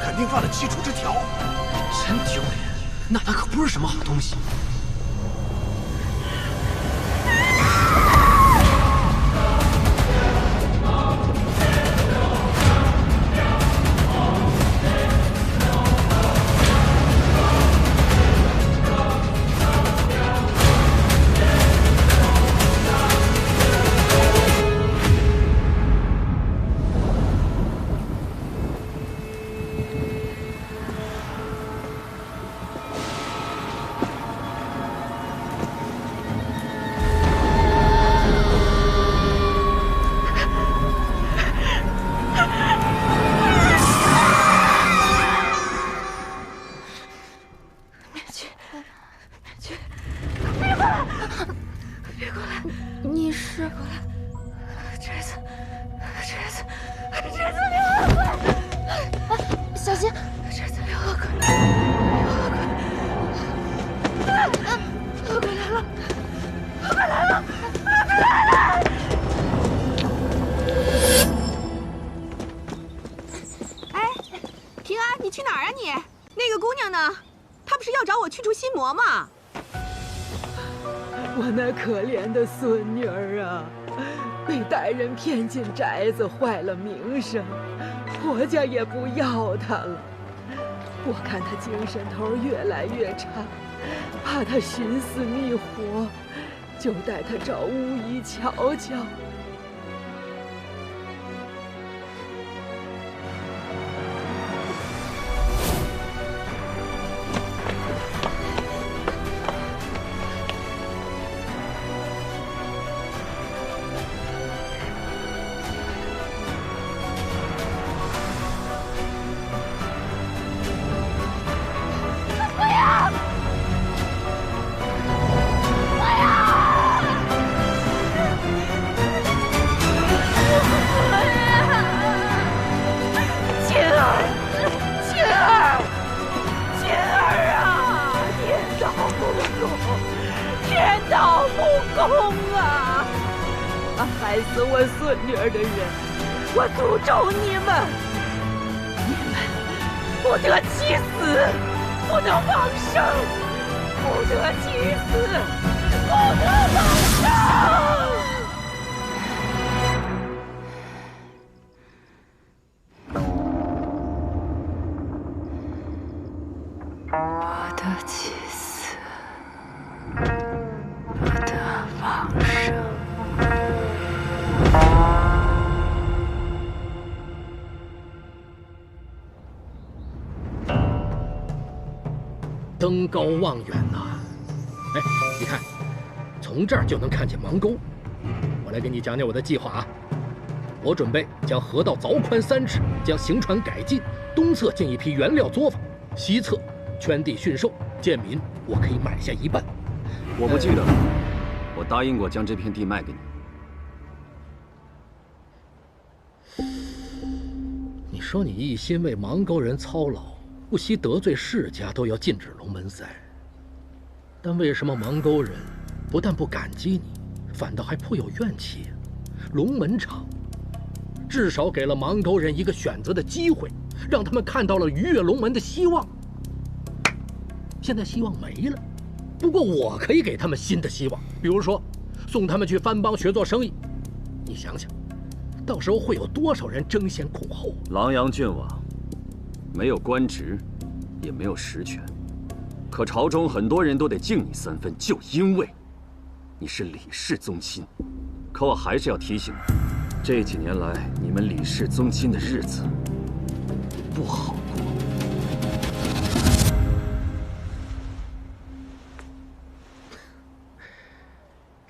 肯定犯了七出之条，真丢人！那他可不是什么好东西。我那可怜的孙女儿啊，被歹人骗进宅子，坏了名声，婆家也不要她了。我看她精神头越来越差，怕她寻死觅活，就带她找巫医瞧瞧。害死我孙女儿的人，我诅咒你们！你们不得其死，不得往生，不得其死，不得往生！不得其死。登高望远呐！哎，你看，从这儿就能看见邙沟。我来给你讲讲我的计划啊。我准备将河道凿宽3尺，将行船改进，东侧建一批原料作坊，西侧圈地驯兽，贱民我可以买下一半。我不记得了，我答应过将这片地卖给你。你说你一心为邙沟人操劳，不惜得罪世家都要禁止龙门赛，但为什么邙沟人不但不感激你，反倒还颇有怨气？龙门场至少给了邙沟人一个选择的机会，让他们看到了逾越龙门的希望。现在希望没了，不过我可以给他们新的希望，比如说送他们去番邦学做生意。你想想，到时候会有多少人争先恐后？琅琊郡王没有官职，也没有实权，可朝中很多人都得敬你3分，就因为你是李氏宗亲。可我还是要提醒你，这几年来你们李氏宗亲的日子不好过。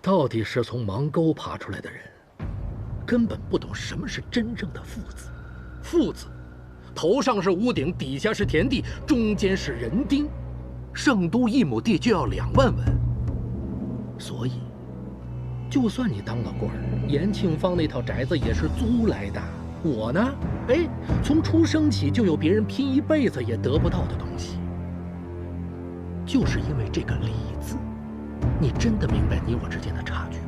到底是从邙沟爬出来的人，根本不懂什么是真正的父子。父子，头上是屋顶，底下是田地，中间是人丁。圣都1亩地就要2万文，所以，就算你当了官儿，延庆坊那套宅子也是租来的。我呢，哎，从出生起就有别人拼一辈子也得不到的东西。就是因为这个“李”字，你真的明白你我之间的差距？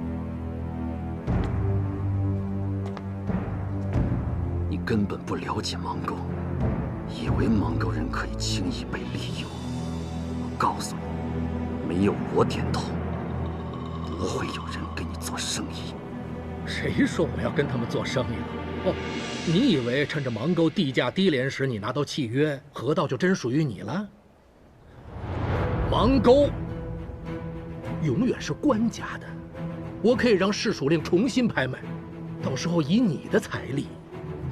你根本不了解邙沟，以为邙沟人可以轻易被利用。我告诉你，没有我点头，不会有人跟你做生意。谁说我要跟他们做生意了？哦，你以为趁着邙沟地价低廉时你拿到契约，河道就真属于你了？邙沟永远是官家的，我可以让市属令重新拍卖，到时候以你的财力，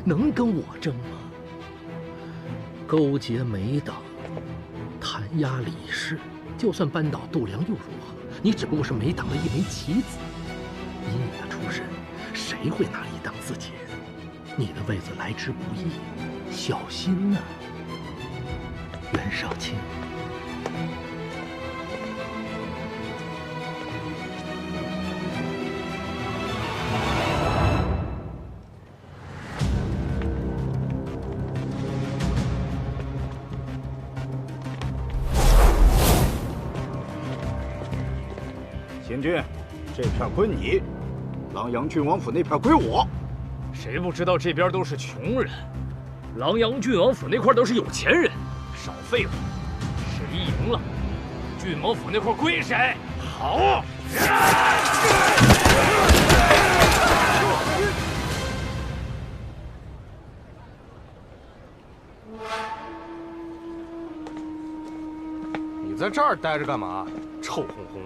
能跟我争吗？勾结美党，弹压李氏，就算扳倒度量又如何？你只不过是美党的一枚棋子。以你的出身，谁会拿你当自己人？你的位子来之不易，小心呐，袁绍卿。秦军，这片归你，琅琊郡王府那片归我。谁不知道这边都是穷人，琅琊郡王府那块都是有钱人。少废话，谁赢了，郡王府那块归谁。好。你在这儿待着干嘛？臭烘烘！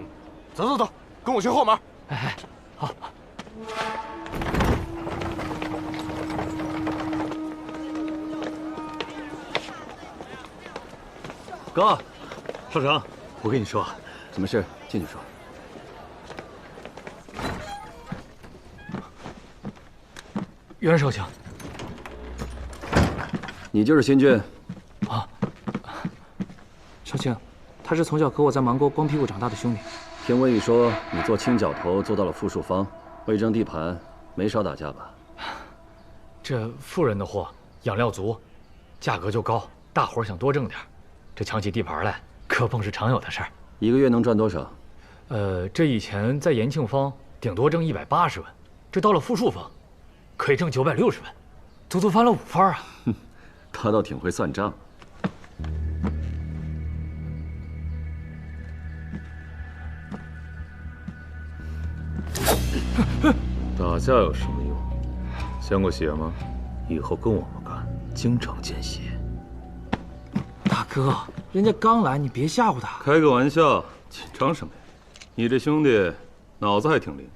走走走，跟我去后门。哎，好。哥，少成，我跟你说，什么事？进去说。袁少卿，你就是新郡？啊，少卿，他是从小和我在邙沟光屁股长大的兄弟。听温雨说，你做清剿头做到了富庶坊，为争地盘，没少打架吧？这富人的货养料足，价格就高，大伙儿想多挣点，这抢起地盘来，可碰是常有的事儿。一个月能赚多少？这以前在延庆坊顶多挣180文，这到了富庶坊，可以挣960文，足足翻了5番啊！哼，他倒挺会算账。打架有什么用？见过血吗？以后跟我们干，经常见血。大哥，人家刚来，你别吓唬他。开个玩笑，紧张什么呀？你这兄弟脑子还挺灵，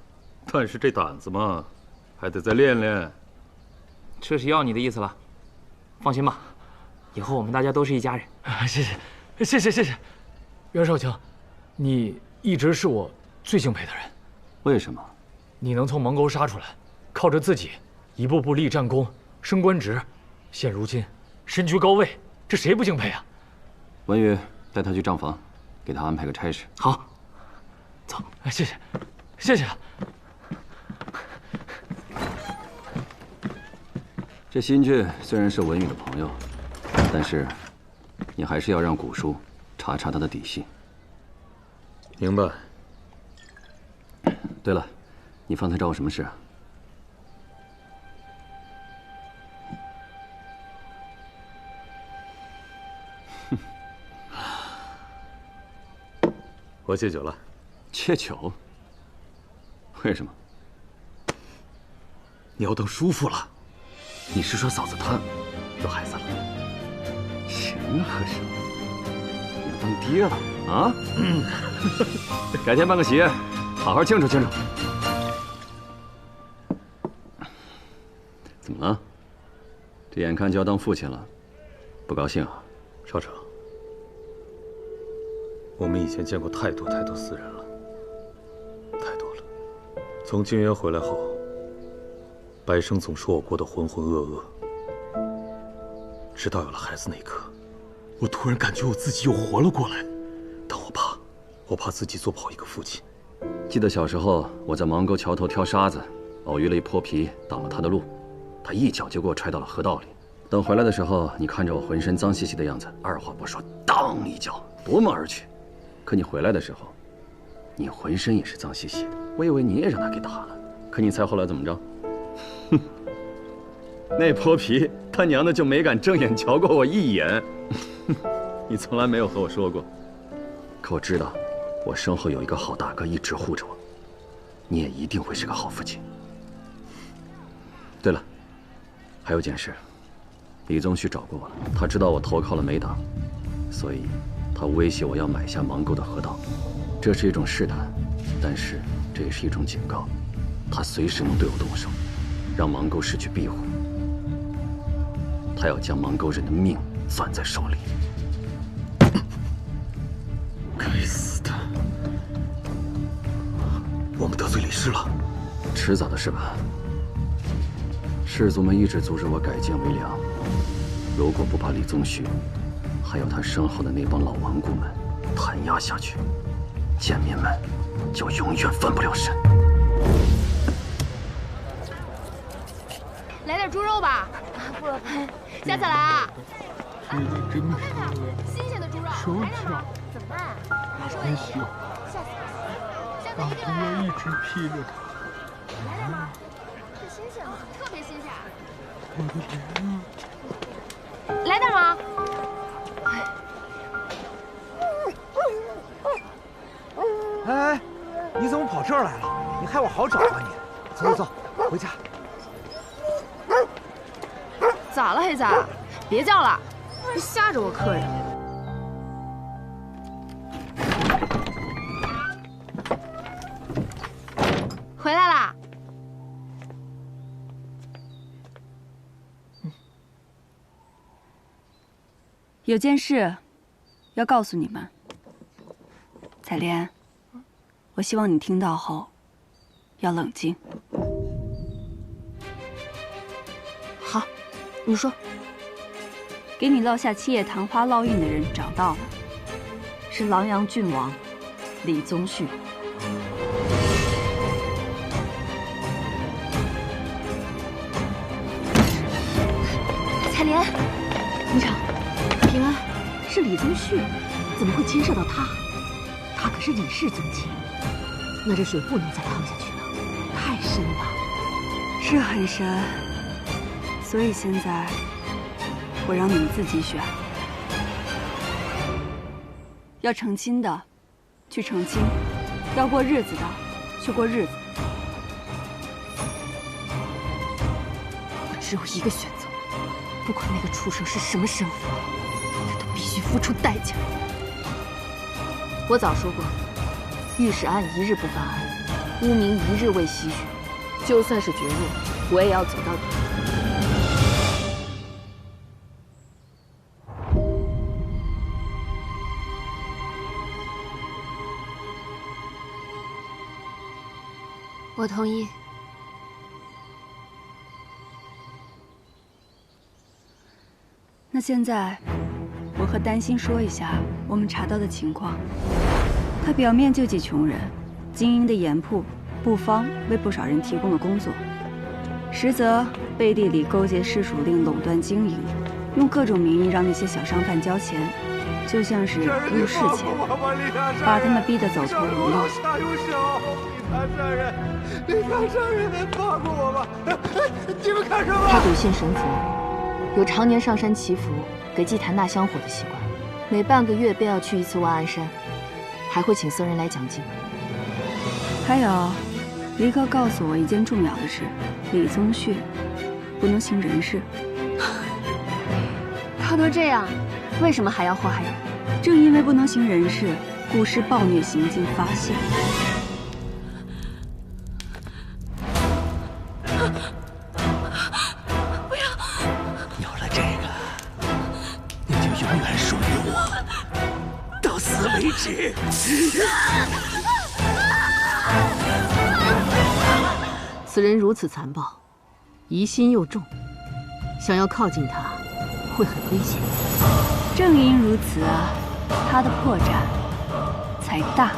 但是这胆子嘛，还得再练练。这是要你的意思了。放心吧，以后我们大家都是一家人。谢谢，谢谢，谢谢。袁少卿，你一直是我最敬佩的人。为什么？你能从芒沟杀出来，靠着自己一步步立战功、升官职，现如今身居高位，这谁不敬佩啊？文宇，带他去账房，给他安排个差事。好，走。谢谢，谢谢。这新俊虽然是文宇的朋友，但是你还是要让古叔查查他的底细。明白。对了，你方才找我什么事啊？我戒酒了。戒酒？为什么？你要当叔父了。你是说嫂子她有孩子了？行啊，和尚，你要当爹了啊？改天办个喜宴，好好庆祝庆祝。怎么了？这眼看就要当父亲了，不高兴啊？少成，我们以前见过太多死人了，太多了。从金渊回来后，白生总说我过得浑浑噩噩，直到有了孩子那一刻，我突然感觉我自己又活了过来。但我怕自己做不好一个父亲。记得小时候我在芒沟桥头挑沙子，偶遇了一泼皮，挡了他的路，他一脚就给我踹到了河道里。等回来的时候，你看着我浑身脏兮兮的样子，二话不说，当一脚夺门而去。可你回来的时候，你浑身也是脏兮兮的，我以为你也让他给打了。可你猜后来怎么着？哼，那泼皮他娘的就没敢正眼瞧过我一眼。你从来没有和我说过，可我知道，我身后有一个好大哥一直护着我，你也一定会是个好父亲。对了，还有件事，李宗旭找过我了，他知道我投靠了梅党，所以他威胁我要买下芒沟的河道。这是一种试探，但是这也是一种警告，他随时能对我动手，让芒沟失去庇护。他要将芒沟人的命攥在手里。该死的！我们得罪李氏了，迟早的事吧。士族们一直阻止我改建为良，如果不把李宗旭，还有他身后的那帮老顽固们弹压下去，贱民们就永远翻不了身。来点猪肉吧，不了，下次来啊！吃的真漂亮，新鲜的猪肉，来点吗？怎么办？很喜欢，下次当初我一直披着它。来点吗？这新鲜吗？特别新鲜。我的天啊！来点吗？哎，你怎么跑这儿来了？你害我好找啊你！走走走，回家。咋了，黑子？别叫了，别吓着我客人。回来啦！有件事要告诉你们，彩莲，我希望你听到后要冷静。好，你说。给你烙下七叶昙花烙印的人找到了，是琅琊郡王李宗旭。彩莲，霓裳，平安，是李宗旭，怎么会牵涉到他？他可是李氏宗亲，那这水不能再淌下去了，太深了。是很深，所以现在我让你们自己选，要成亲的去成亲，要过日子的去过日子。我只有一个选择，不管那个畜生是什么身份，他都必须付出代价。我早说过，御史案一日不发案，污名一日未唏嘘。就算是绝路，我也要走到底。我同意。那现在，我和丹心说一下我们查到的情况。他表面救济穷人，经营的盐铺、布坊为不少人提供了工作，实则背地里勾结市属令垄断经营，用各种名义让那些小商贩交钱，就像是入市钱，把他们逼得走投无路。李大善人，放过我吧！你们干什么？他笃信神佛，有常年上山祈福、给祭坛纳香火的习惯，每半个月便要去一次万安山，还会请僧人来讲经。还有，离哥告诉我一件重要的事：李宗旭不能行人事。他都这样，为什么还要祸害人？正因为不能行人事，故施暴虐行径发泄。有了这个，你就永远属于我，到死为止。此人如此残暴，疑心又重，想要靠近他，会很危险。正因如此啊，他的破绽才大。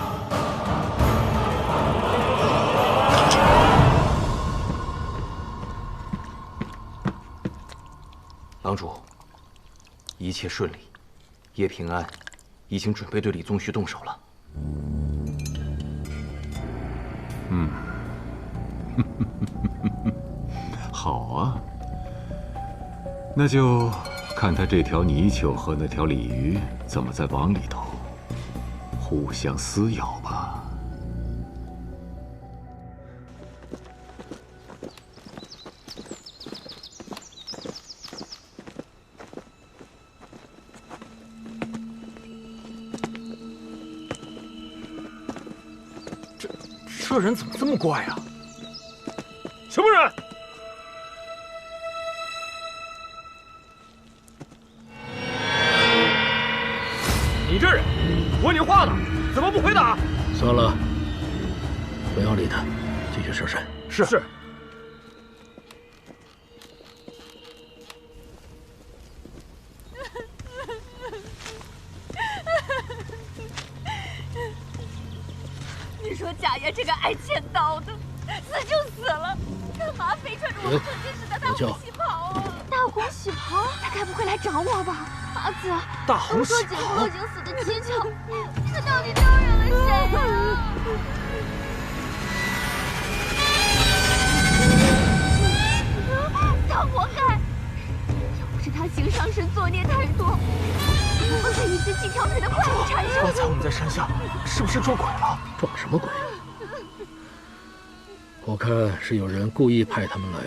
郎主，一切顺利，叶平安已经准备对李宗旭动手了。好啊，那就看他这条泥鳅和那条鲤鱼怎么在网里头互相撕咬吧。这人怎么这么怪啊？什么人？你这人，问你话呢，怎么不回答？算了，不要理他，继续设身。是。你说贾爷这个爱欠刀的，死就死了，干嘛非穿着我们曾经时的大红喜袍啊？大红喜袍？他该不会来找我吧？阿紫，大红喜袍，都说姐夫已经死得蹊跷，他到底招惹了谁啊？他活该！要不是他行伤时作孽太多，怎么会被一只几条腿的怪物缠上？刚才我们在山下，是不是撞鬼了？撞什么鬼？我看是有人故意派他们来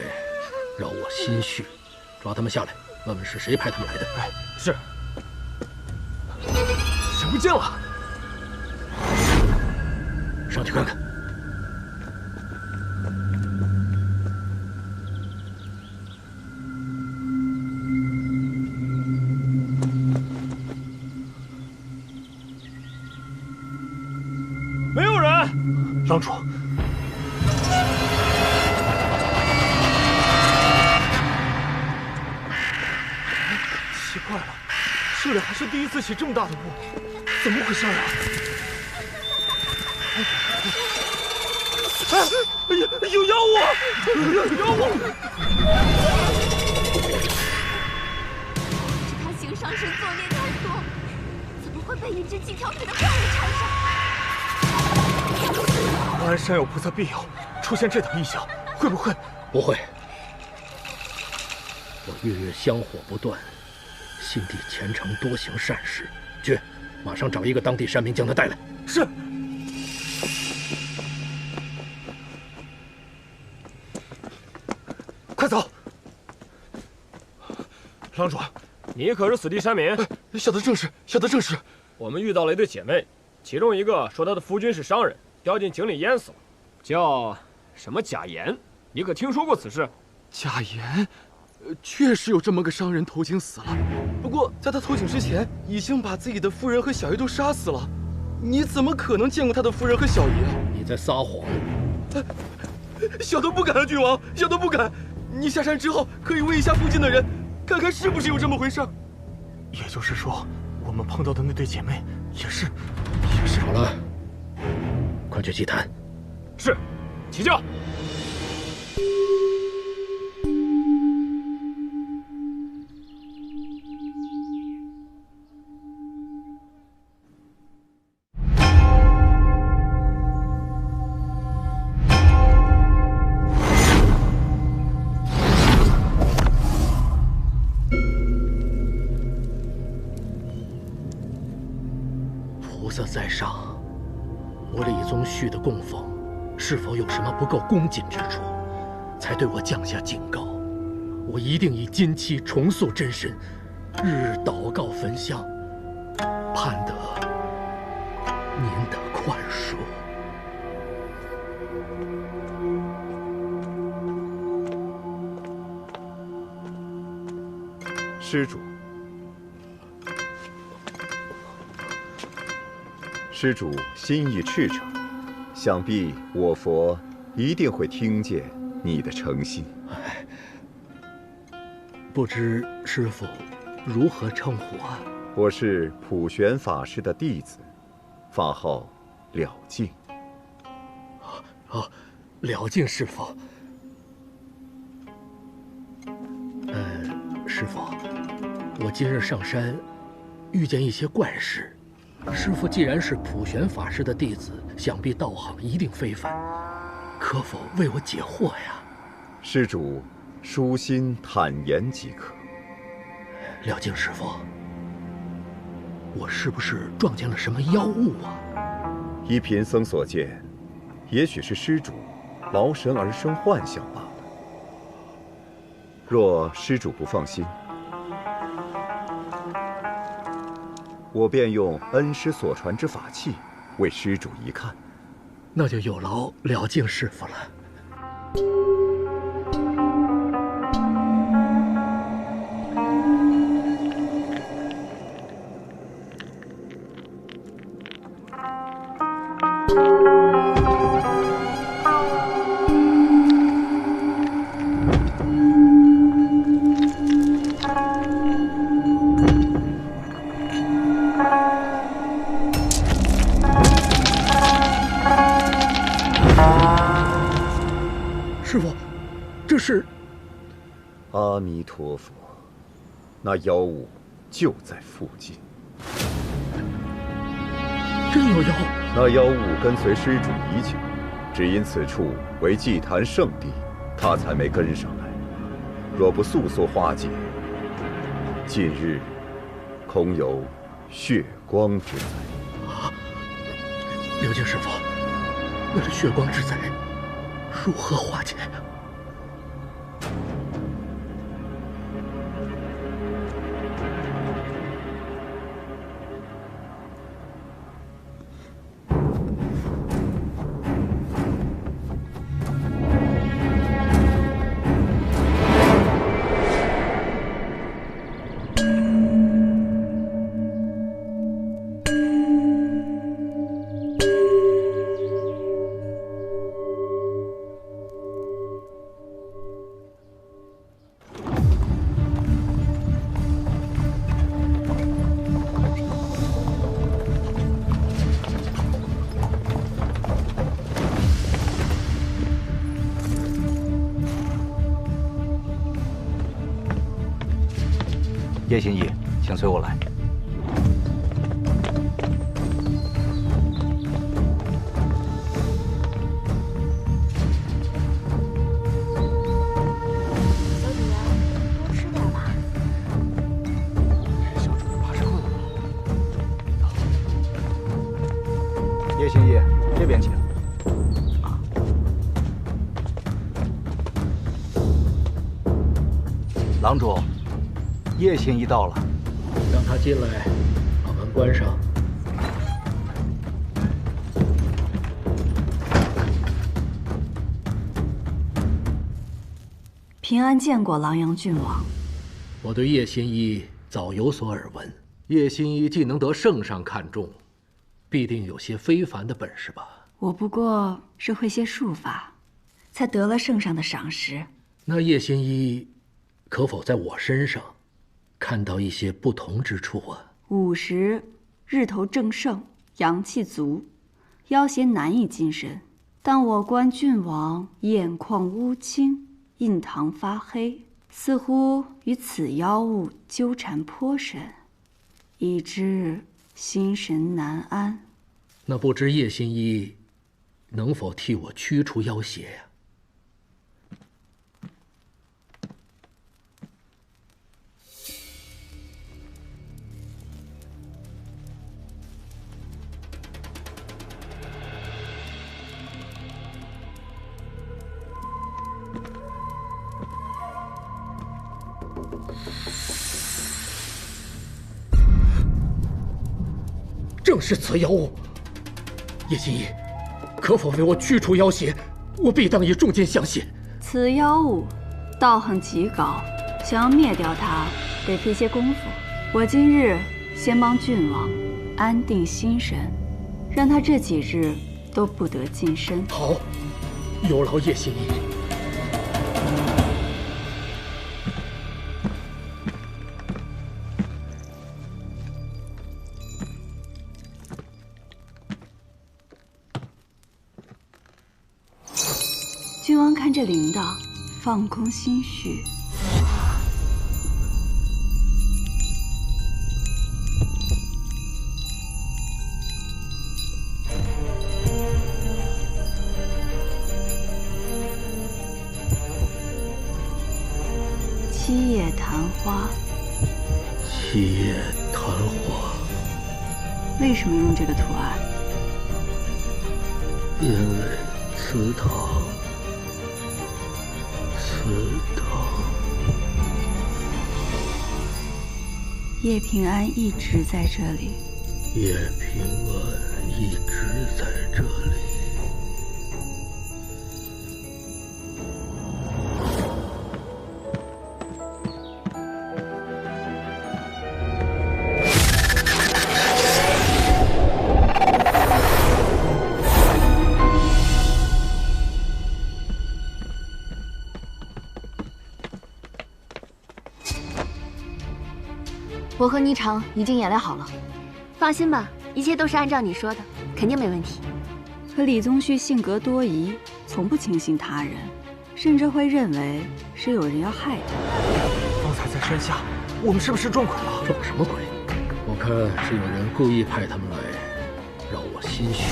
扰我心绪，抓他们下来，问问是谁派他们来的。哎，是。人不见了，上去看看。没有人。郎主。奇怪了，这里还是第一次起这么大的雾，怎么回事啊？哎呀，有妖物！有妖物！是他行伤时作孽太多，怎么会被一只几条腿的怪物缠上？万安山有菩萨庇佑，出现这等异象，会不会？不会。我月月香火不断，心地虔诚，多行善事。去，马上找一个当地山民将他带来。是。快走！郎主，你可是此地山民？小的正是，小的正是。我们遇到了一对姐妹，其中一个说她的夫君是商人，掉进井里淹死了，叫什么贾岩？你可听说过此事？贾岩，确实有这么个商人投井死了。不过在他投井之前，已经把自己的夫人和小姨都杀死了。你怎么可能见过他的夫人和小姨？你在撒谎！小的不敢啊，郡王，小的不敢。你下山之后可以问一下附近的人，看看是不是有这么回事。也就是说，我们碰到的那对姐妹也是。好了，快去祭坛。是，起驾。菩萨在上，我李宗旭的供奉是否有什么不够恭谨之处，才对我降下警告？我一定以金漆重塑真身，日日祷告焚香，盼得您的宽恕。施主。施主心意赤诚，想必我佛一定会听见你的诚心。不知师父如何称呼啊？我是普玄法师的弟子，法号了净。了净师父。师父，我今日上山，遇见一些怪事。师父既然是普玄法师的弟子，想必道行一定非凡，可否为我解惑呀？施主舒心坦言即可。了净师父，我是不是撞见了什么妖物啊？依贫僧所见，也许是施主劳神而生幻想罢了。若施主不放心，我便用恩师所传之法器为施主一看。那就有劳了净师父了。师父，这是……阿弥陀佛，那妖物就在附近。真有妖？那妖物跟随施主已久，只因此处为祭坛圣地，他才没跟上来。若不速速化解，近日恐有血光之灾。了净师父，那是血光之灾，如何化解？叶心意，请随我来。小主人，多吃点吧。小主人怕是饿了。叶心意，这边请。郎主。叶心意到了，让他进来，把门关上。平安见过狼阳郡王。我对叶心一早有所耳闻，叶心一既能得圣上看重，必定有些非凡的本事吧？我不过是会些术法，才得了圣上的赏识。那叶新一可否在我身上看到一些不同之处啊午时日头正盛，阳气足，妖邪难以近身。但我观郡王眼眶乌青，印堂发黑，似乎与此妖物纠缠颇深，以致心神难安。那不知叶新一能否替我驱除妖邪呀？正是此妖物。叶新一，可否为我驱除妖邪？我必当以重金相谢。此妖物道行极高，想要灭掉它，得费些功夫。我今日先帮郡王安定心神，让他这几日都不得近身。好，有劳叶新一。郡王看着铃铛，放空心绪。七叶昙花。七叶昙花。为什么用这个图案？因为祠堂。叶平安一直在这里。叶平安一直在这里。我和霓裳已经演练好了，放心吧，一切都是按照你说的，肯定没问题。可李宗旭性格多疑，从不轻信他人，甚至会认为是有人要害他。方才在山下，我们是不是撞鬼了？撞什么鬼？我看是有人故意派他们来，让我心虚。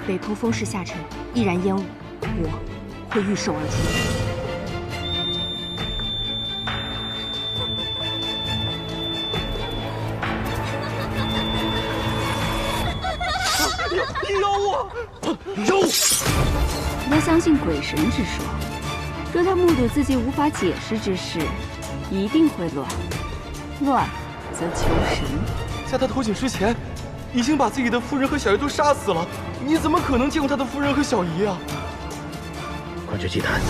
北坡风势下沉，易燃烟雾，我会御手而出。妖！他相信鬼神之说，若他目睹自己无法解释之事，一定会乱，乱则求神。在他投井之前，已经把自己的夫人和小姨都杀死了。你怎么可能见过他的夫人和小姨啊？快去祭坛。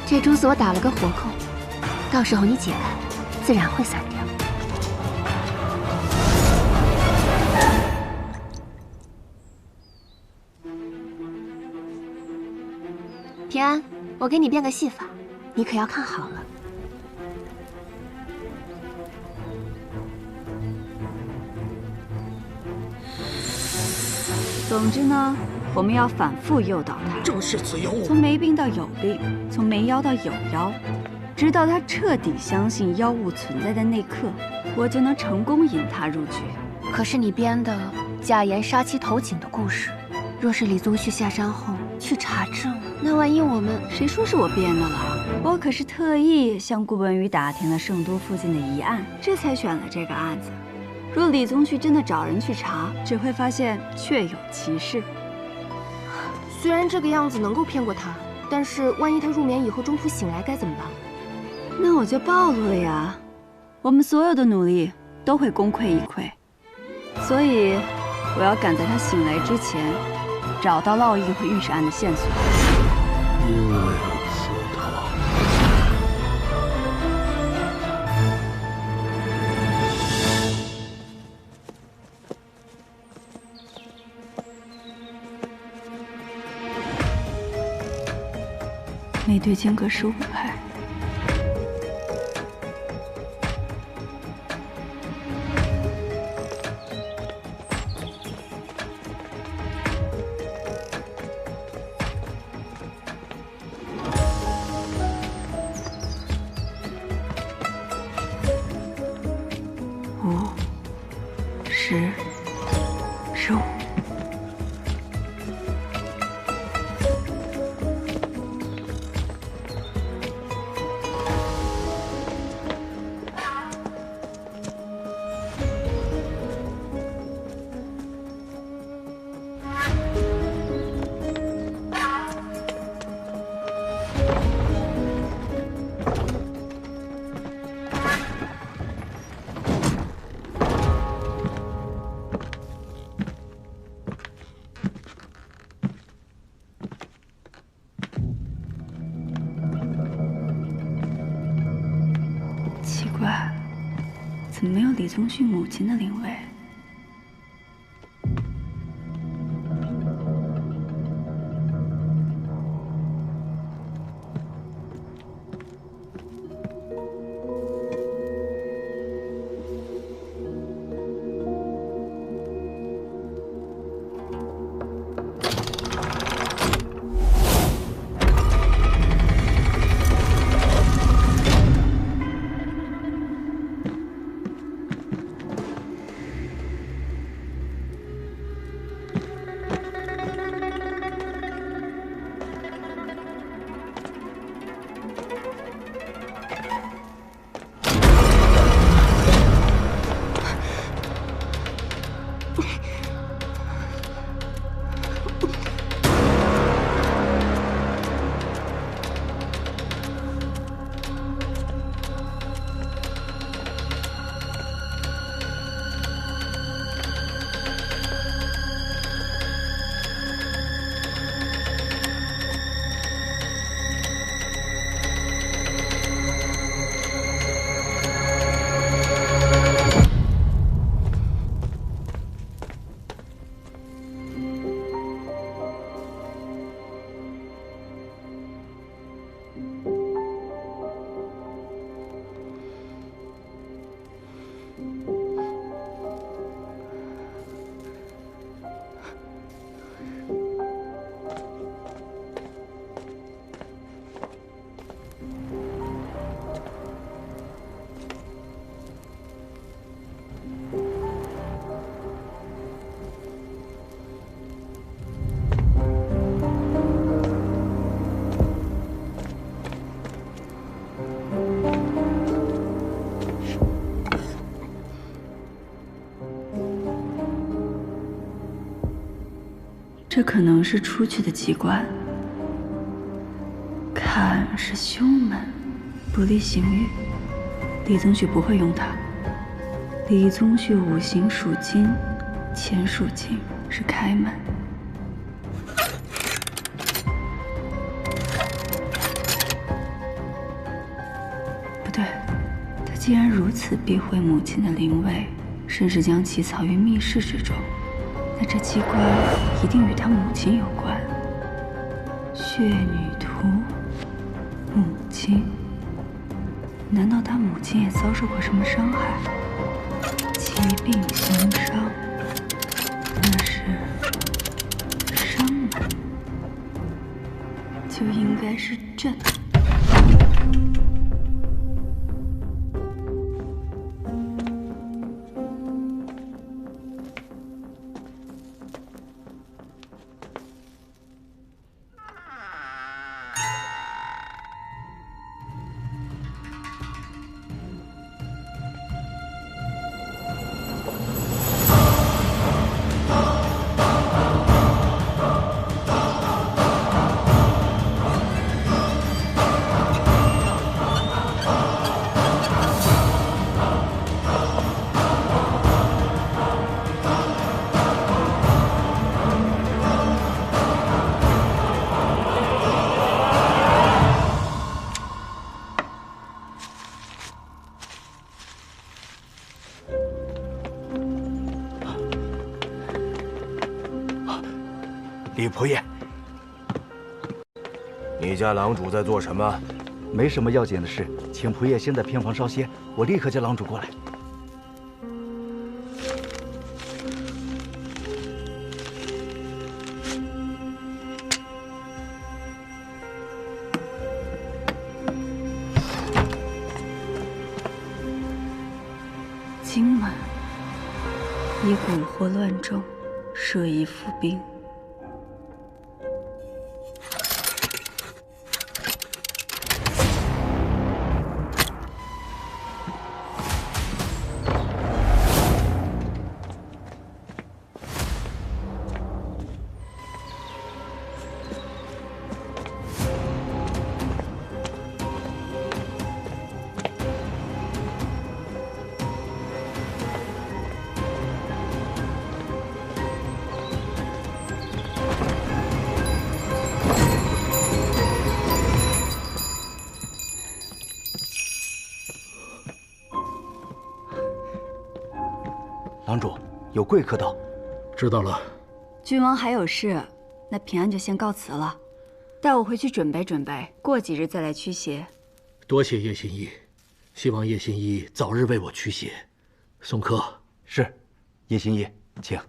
这珠子我打了个活扣，到时候你解开，自然会散掉。平安，我给你变个戏法，你可要看好了。总之呢，我们要反复诱导他，正是此妖物，从没病到有病，从没妖到有妖，直到他彻底相信妖物存在的那刻，我就能成功引他入局。可是你编的假言杀妻投井的故事，若是李宗旭下山后去查证，那万一我们……谁说是我编的了？我可是特意向顾文宇打听了圣都附近的疑案，这才选了这个案子。若李宗旭真的找人去查，只会发现确有其事。虽然这个样子能够骗过他，但是万一他入眠以后中途醒来该怎么办？那我就暴露了呀！我们所有的努力都会功亏一篑，所以我要赶在他醒来之前，找到烙印和御史案的线索。因为祠堂。每队间隔15拍。5、10、15。奇怪，怎么没有李宗旭母亲的灵位？这可能是出去的机关。看是凶门，不利刑狱。李宗旭不会用它。李宗旭五行属金，钱属金，是开门。不对，他既然如此避讳母亲的灵位，甚至将其藏于密室之中，那这机关一定与他母亲有关。血女图，母亲。难道他母亲也遭受过什么伤害？疾病形伤，那是伤门，就应该是朕。李婆爷，你家郎主在做什么？没什么要紧的事，请仆夜先在偏房稍歇，我立刻叫郎主过来。今晚以蛊惑乱众，设疑伏兵。郎主，有贵客到。知道了。郡王还有事，那平安就先告辞了。带我回去准备准备，过几日再来驱邪。多谢叶心意，希望叶心意早日为我驱邪。送客。是，叶心意，请。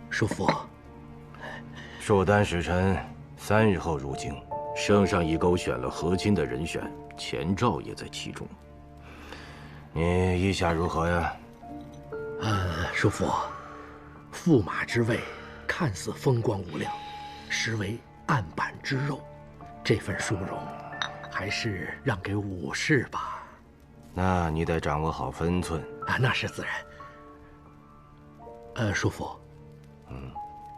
叔父，寿丹使臣3日后入京，圣上已勾选了和亲的人选，前赵也在其中。你意下如何呀？叔父，驸马之位看似风光无量，实为案板之肉，这份殊荣还是让给武士吧。那你得掌握好分寸啊，那是自然。叔父。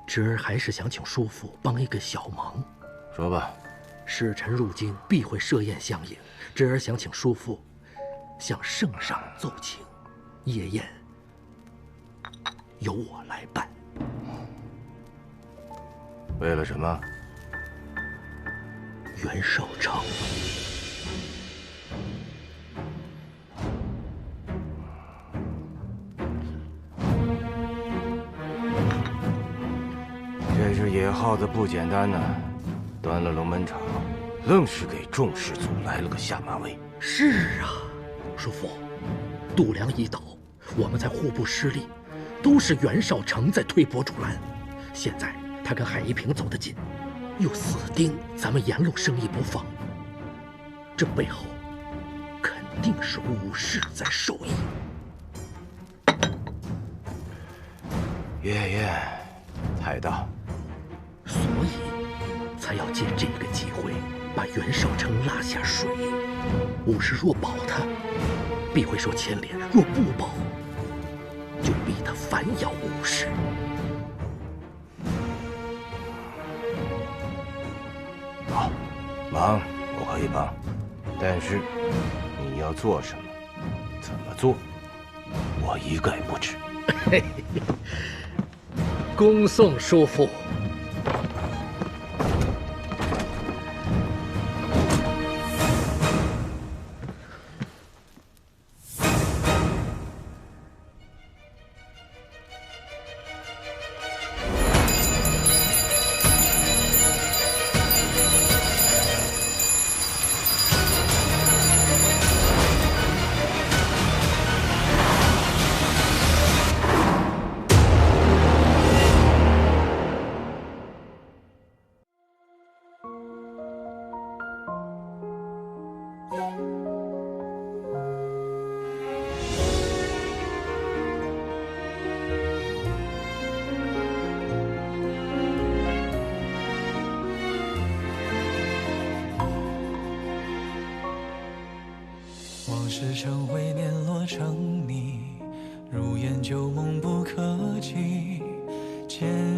侄儿还是想请叔父帮一个小忙。说吧。使臣入京必会设宴相迎，侄儿想请叔父向圣上奏请，夜宴由我来办。为了什么？袁绍成。这只野耗子不简单呐，端了龙门场，愣是给众士族来了个下马威。是啊，叔父，度量已倒，我们在户部失利，都是袁绍成在推波助澜。现在他跟海一平走得近，又死盯咱们沿路生意不放，这背后肯定是武士在受益。夜宴太大，所以才要借这个机会把袁绍成拉下水。武士若保他，必会受牵连；若不保，就逼他反咬武士。好，忙我可以帮，但是你要做什么，怎么做，我一概不知。嘿嘿，恭送叔父。往事成灰，面落成泥，如烟旧梦不可及。千